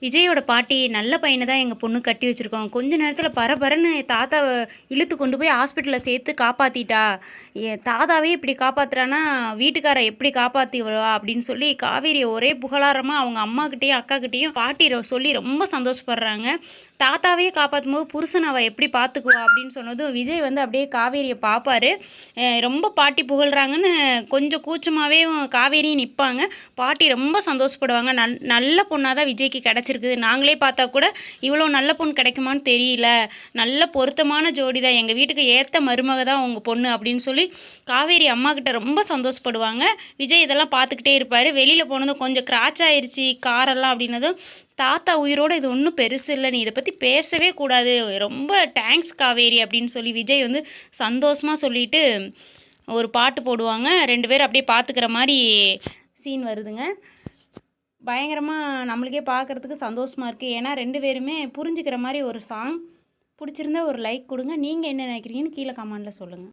விஜயோட பாட்டி நல்ல பையனை தான் எங்கள் பொண்ணு கட்டி வச்சுருக்கோம். கொஞ்ச நேரத்தில் பரபரன்னு தாத்தாவை இழுத்து கொண்டு போய் ஹாஸ்பிட்டலில் சேர்த்து காப்பாற்றிட்டா. தாத்தாவே இப்படி காப்பாற்றுறான்னா வீட்டுக்காரை எப்படி காப்பாற்றி வருவா அப்படின்னு சொல்லி காவேரியை ஒரே புகழாரமாக அவங்க அம்மாக்கிட்டேயும் அக்காக்கிட்டேயும் பாட்டி சொல்லி ரொம்ப சந்தோஷப்படுறாங்க. தாத்தாவே காப்பாற்றும் போது புருஷன் அவள் எப்படி பார்த்துக்குவா அப்படின்னு சொன்னதும் விஜய் வந்து அப்படியே காவேரியை பார்ப்பாரு. ரொம்ப பாட்டி புகழ்கிறாங்கன்னு கொஞ்சம் கூச்சமாகவே காவேரியும் நிற்பாங்க. பாட்டி ரொம்ப சந்தோஷப்படுவாங்க. நல்ல பொண்ணாக தான் விஜய்க்கு கிடச்சிருக்குது. நாங்களே பார்த்தா கூட இவ்வளோ நல்ல பொண்ணு கிடைக்குமான்னு தெரியல. நல்ல பொருத்தமான ஜோடி தான், எங்கள் வீட்டுக்கு ஏற்ற மருமக தான் உங்கள் பொண்ணு அப்படின்னு சொல்லி காவேரி அம்மாக்கிட்ட ரொம்ப சந்தோஷப்படுவாங்க. விஜய் இதெல்லாம் பார்த்துக்கிட்டே இருப்பார். வெளியில் போனதும் கொஞ்சம் கிராச் ஆயிடுச்சு காரெல்லாம் அப்படின்னதும், தாத்தா உயிரோடு இது ஒன்றும் பெருசு இல்லை, நீ இதை பற்றி பேசவே கூடாது, ரொம்ப தேங்க்ஸ் காவேரி அப்படின்னு சொல்லி விஜய் வந்து சந்தோஷமாக சொல்லிட்டு ஒரு பாட்டு போடுவாங்க. 2 பேர் அப்படியே பார்த்துக்கிற மாதிரி சீன் வருதுங்க. பயங்கரமாக நம்மளுக்கே பார்க்குறதுக்கு சந்தோஷமாக இருக்குது. ஏன்னா 2 பேருமே புரிஞ்சுக்கிற மாதிரி ஒரு சாங். பிடிச்சிருந்தா ஒரு லைக் கொடுங்க. நீங்கள் என்ன நினைக்கிறீங்கன்னு கீழே கமெண்டில் சொல்லுங்கள்.